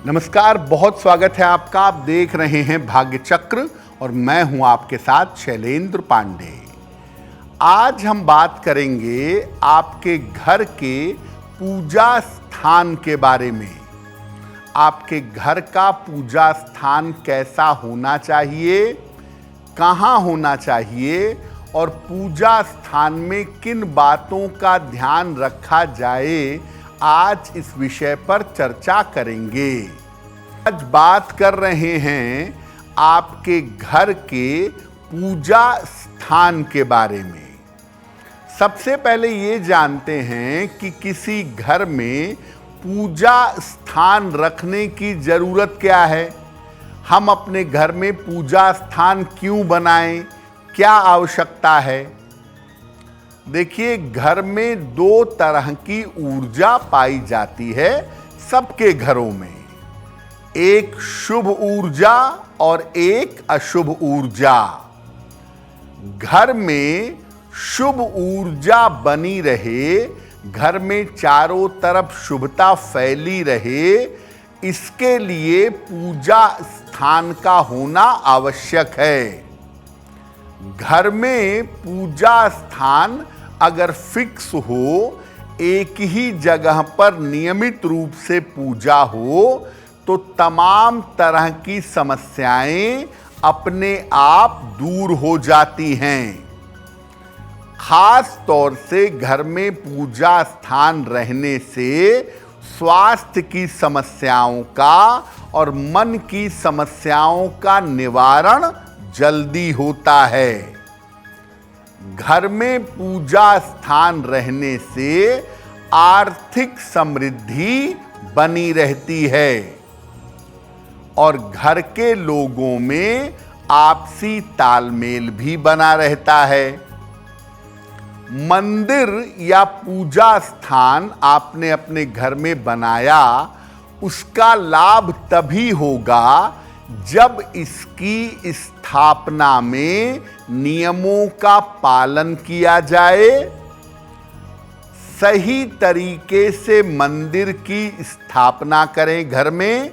नमस्कार, बहुत स्वागत है आपका। आप देख रहे हैं भाग्य चक्र और मैं हूं आपके साथ शैलेंद्र पांडे। आज हम बात करेंगे आपके घर के पूजा स्थान के बारे में। आपके घर का पूजा स्थान कैसा होना चाहिए, कहाँ होना चाहिए और पूजा स्थान में किन बातों का ध्यान रखा जाए, आज इस विषय पर चर्चा करेंगे। आज बात कर रहे हैं आपके घर के पूजा स्थान के बारे में। सबसे पहले ये जानते हैं कि किसी घर में पूजा स्थान रखने की ज़रूरत क्या है। हम अपने घर में पूजा स्थान क्यों बनाएं, क्या आवश्यकता है। देखिए, घर में दो तरह की ऊर्जा पाई जाती है सबके घरों में, एक शुभ ऊर्जा और एक अशुभ ऊर्जा। घर में शुभ ऊर्जा बनी रहे, घर में चारों तरफ शुभता फैली रहे, इसके लिए पूजा स्थान का होना आवश्यक है। घर में पूजा स्थान अगर फिक्स हो, एक ही जगह पर नियमित रूप से पूजा हो, तो तमाम तरह की समस्याएं अपने आप दूर हो जाती हैं। खास तौर से घर में पूजा स्थान रहने से स्वास्थ्य की समस्याओं का और मन की समस्याओं का निवारण जल्दी होता है। घर में पूजा स्थान रहने से आर्थिक समृद्धि बनी रहती है और घर के लोगों में आपसी तालमेल भी बना रहता है। मंदिर या पूजा स्थान आपने अपने घर में बनाया, उसका लाभ तभी होगा जब इसकी स्थापना में नियमों का पालन किया जाए, सही तरीके से मंदिर की स्थापना करें, घर में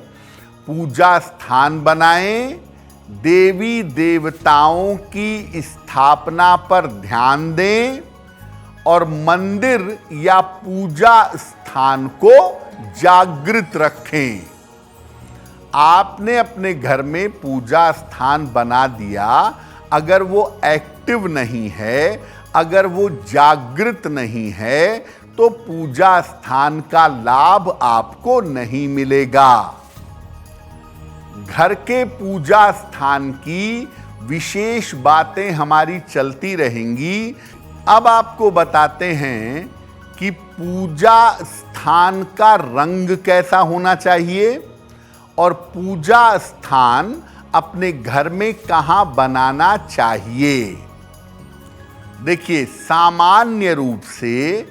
पूजा स्थान बनाएं, देवी देवताओं की स्थापना पर ध्यान दें और मंदिर या पूजा स्थान को जागृत रखें। आपने अपने घर में पूजा स्थान बना दिया, अगर वो एक्टिव नहीं है, अगर वो जागृत नहीं है, तो पूजा स्थान का लाभ आपको नहीं मिलेगा। घर के पूजा स्थान की विशेष बातें हमारी चलती रहेंगी। अब आपको बताते हैं कि पूजा स्थान का रंग कैसा होना चाहिए और पूजा स्थान अपने घर में कहाँ बनाना चाहिए। देखिए, सामान्य रूप से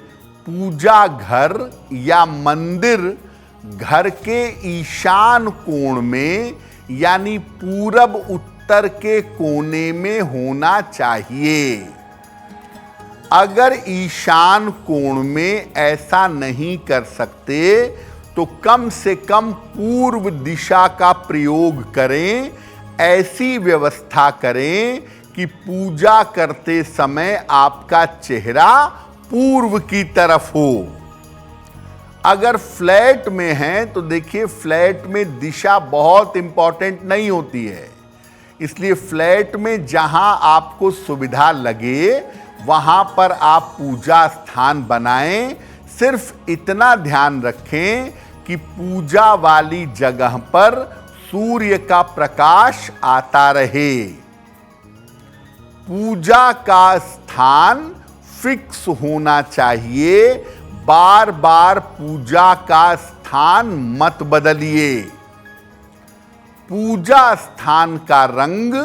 पूजा घर या मंदिर घर के ईशान कोण में यानी पूरब उत्तर के कोने में होना चाहिए। अगर ईशान कोण में ऐसा नहीं कर सकते तो कम से कम पूर्व दिशा का प्रयोग करें। ऐसी व्यवस्था करें कि पूजा करते समय आपका चेहरा पूर्व की तरफ हो। अगर फ्लैट में है तो देखिए, फ्लैट में दिशा बहुत इंपॉर्टेंट नहीं होती है, इसलिए फ्लैट में जहां आपको सुविधा लगे वहां पर आप पूजा स्थान बनाएं। सिर्फ इतना ध्यान रखें कि पूजा वाली जगह पर सूर्य का प्रकाश आता रहे। पूजा का स्थान फिक्स होना चाहिए, बार बार पूजा का स्थान मत बदलिए। पूजा स्थान का रंग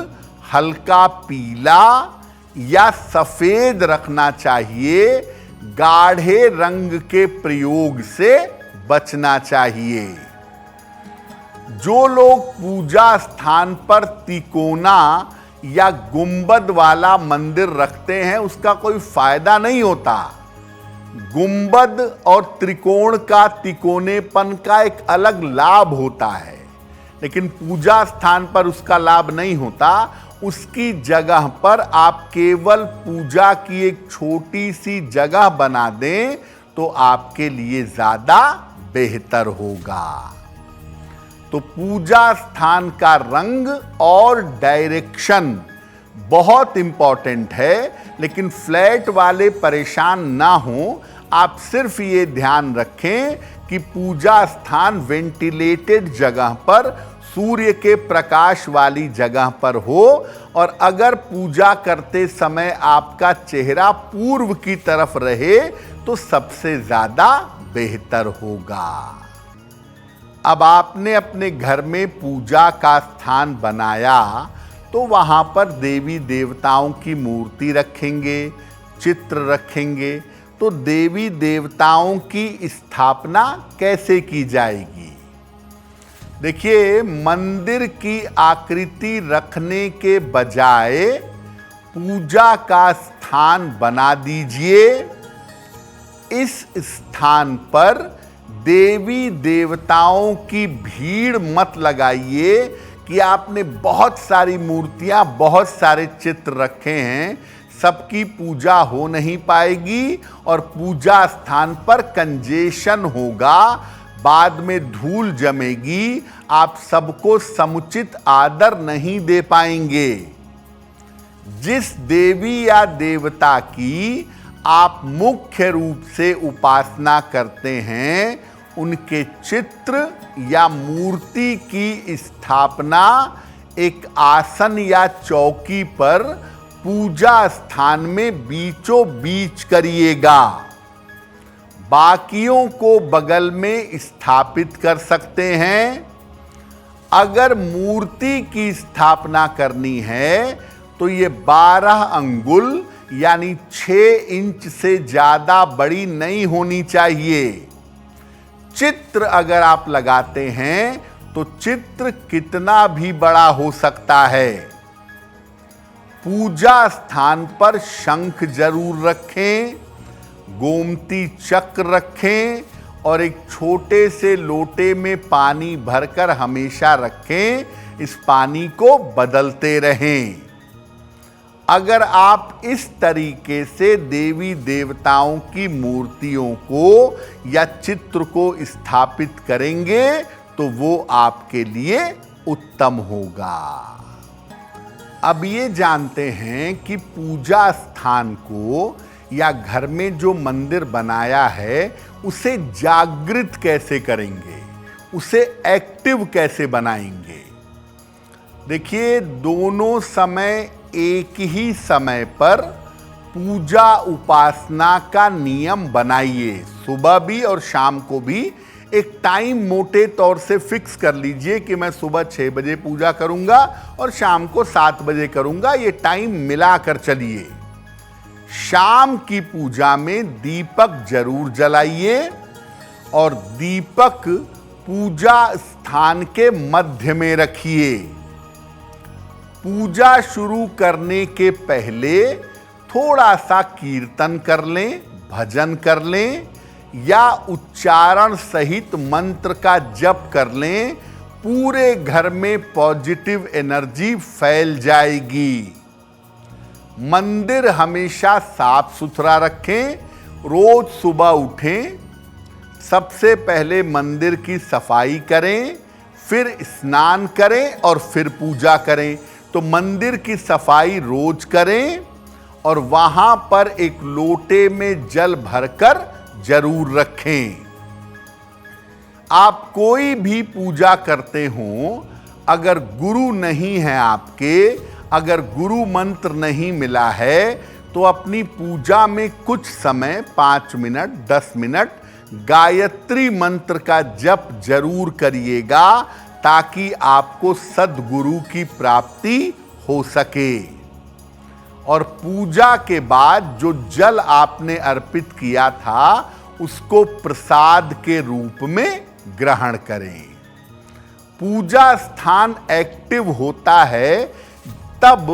हल्का पीला या सफेद रखना चाहिए, गाढ़े रंग के प्रयोग से बचना चाहिए। जो लोग पूजा स्थान पर तिकोना या गुंबद वाला मंदिर रखते हैं, उसका कोई फायदा नहीं होता। गुंबद और त्रिकोण का तिकोनेपन का एक अलग लाभ होता है, लेकिन पूजा स्थान पर उसका लाभ नहीं होता। उसकी जगह पर आप केवल पूजा की एक छोटी सी जगह बना दें तो आपके लिए ज्यादा बेहतर होगा। तो पूजा स्थान का रंग और डायरेक्शन बहुत इंपॉर्टेंट है, लेकिन फ्लैट वाले परेशान ना हो। आप सिर्फ ये ध्यान रखें कि पूजा स्थान वेंटिलेटेड जगह पर, सूर्य के प्रकाश वाली जगह पर हो, और अगर पूजा करते समय आपका चेहरा पूर्व की तरफ रहे तो सबसे ज्यादा बेहतर होगा। अब आपने अपने घर में पूजा का स्थान बनाया तो वहां पर देवी देवताओं की मूर्ति रखेंगे, चित्र रखेंगे। तो देवी देवताओं की स्थापना कैसे की जाएगी? देखिए, मंदिर की आकृति रखने के बजाय पूजा का स्थान बना दीजिए। इस स्थान पर देवी देवताओं की भीड़ मत लगाइए कि आपने बहुत सारी मूर्तियां, बहुत सारे चित्र रखे हैं, सबकी पूजा हो नहीं पाएगी और पूजा स्थान पर कंजेशन होगा, बाद में धूल जमेगी, आप सबको समुचित आदर नहीं दे पाएंगे। जिस देवी या देवता की आप मुख्य रूप से उपासना करते हैं, उनके चित्र या मूर्ति की स्थापना एक आसन या चौकी पर पूजा स्थान में बीचों बीच करिएगा। बाकियों को बगल में स्थापित कर सकते हैं। अगर मूर्ति की स्थापना करनी है तो ये 12 अंगुल यानी 6 इंच से ज्यादा बड़ी नहीं होनी चाहिए। चित्र अगर आप लगाते हैं तो चित्र कितना भी बड़ा हो सकता है। पूजा स्थान पर शंख जरूर रखें, गोमती चक्र रखें और एक छोटे से लोटे में पानी भरकर हमेशा रखें। इस पानी को बदलते रहें। अगर आप इस तरीके से देवी देवताओं की मूर्तियों को या चित्र को स्थापित करेंगे तो वो आपके लिए उत्तम होगा। अब ये जानते हैं कि पूजा स्थान को या घर में जो मंदिर बनाया है उसे जागृत कैसे करेंगे, उसे एक्टिव कैसे बनाएंगे। देखिए, दोनों समय एक ही समय पर पूजा उपासना का नियम बनाइए। सुबह भी और शाम को भी एक टाइम मोटे तौर से फिक्स कर लीजिए कि मैं सुबह 6 बजे पूजा करूंगा और शाम को 7 बजे करूंगा। ये टाइम मिलाकर चलिए। शाम की पूजा में दीपक जरूर जलाइए और दीपक पूजा स्थान के मध्य में रखिए। पूजा शुरू करने के पहले थोड़ा सा कीर्तन कर लें, भजन कर लें या उच्चारण सहित मंत्र का जप कर लें। पूरे घर में पॉजिटिव एनर्जी फैल जाएगी। मंदिर हमेशा साफ सुथरा रखें। रोज सुबह उठें, सबसे पहले मंदिर की सफाई करें, फिर स्नान करें और फिर पूजा करें। तो मंदिर की सफाई रोज करें और वहां पर एक लोटे में जल भरकर जरूर रखें। आप कोई भी पूजा करते हो, अगर गुरु नहीं है आपके, अगर गुरु मंत्र नहीं मिला है, तो अपनी पूजा में कुछ समय 5 मिनट 10 मिनट गायत्री मंत्र का जप जरूर करिएगा ताकि आपको सद्गुरु की प्राप्ति हो सके। और पूजा के बाद जो जल आपने अर्पित किया था उसको प्रसाद के रूप में ग्रहण करें। पूजा स्थान एक्टिव होता है तब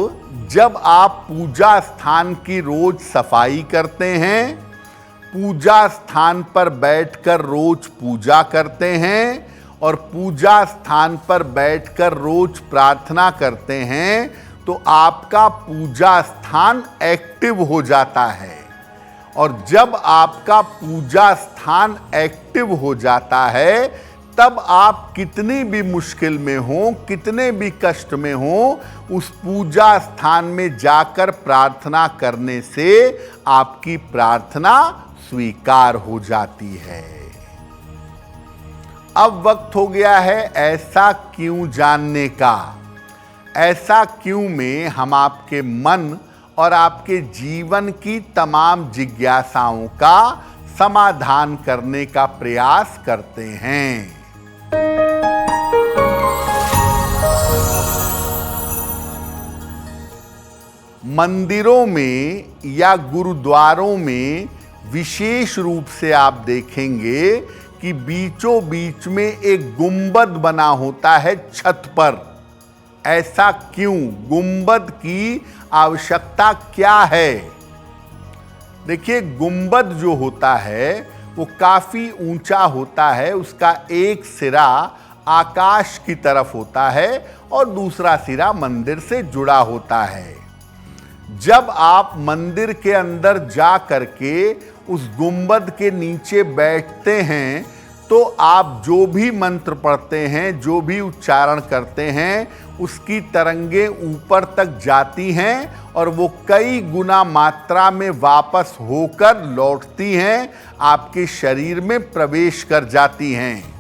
जब आप पूजा स्थान की रोज सफाई करते हैं, पूजा स्थान पर बैठकर रोज पूजा करते हैं और पूजा स्थान पर बैठकर रोज प्रार्थना करते हैं तो आपका पूजा स्थान एक्टिव हो जाता है। और जब आपका पूजा स्थान एक्टिव हो जाता है तब आप कितनी भी मुश्किल में हो, कितने भी कष्ट में हो, उस पूजा स्थान में जाकर प्रार्थना करने से आपकी प्रार्थना स्वीकार हो जाती है। अब वक्त हो गया है ऐसा क्यों जानने का। ऐसा क्यों में हम आपके मन और आपके जीवन की तमाम जिज्ञासाओं का समाधान करने का प्रयास करते हैं। मंदिरों में या गुरुद्वारों में विशेष रूप से आप देखेंगे कि बीचों बीच में एक गुंबद बना होता है छत पर। ऐसा क्यों? गुंबद की आवश्यकता क्या है? देखिए, गुंबद जो होता है वो काफी ऊंचा होता है। उसका एक सिरा आकाश की तरफ होता है और दूसरा सिरा मंदिर से जुड़ा होता है। जब आप मंदिर के अंदर जा करके उस गुंबद के नीचे बैठते हैं तो आप जो भी मंत्र पढ़ते हैं, जो भी उच्चारण करते हैं, उसकी तरंगें ऊपर तक जाती हैं और वो कई गुना मात्रा में वापस होकर लौटती हैं, आपके शरीर में प्रवेश कर जाती हैं।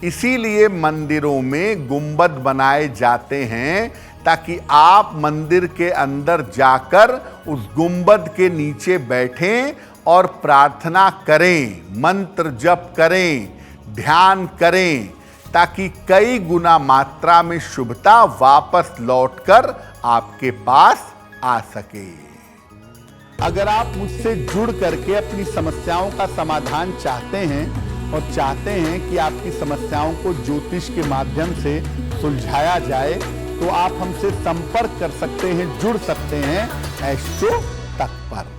इसीलिए मंदिरों में गुंबद बनाए जाते हैं ताकि आप मंदिर के अंदर जाकर उस गुंबद के नीचे बैठें और प्रार्थना करें, मंत्र जप करें, ध्यान करें, ताकि कई गुना मात्रा में शुभता वापस लौटकर आपके पास आ सके। अगर आप मुझसे जुड़ करके अपनी समस्याओं का समाधान चाहते हैं और चाहते हैं कि आपकी समस्याओं को ज्योतिष के माध्यम से सुलझाया जाए तो आप हमसे संपर्क कर सकते हैं, जुड़ सकते हैं एस्ट्रो तक पर।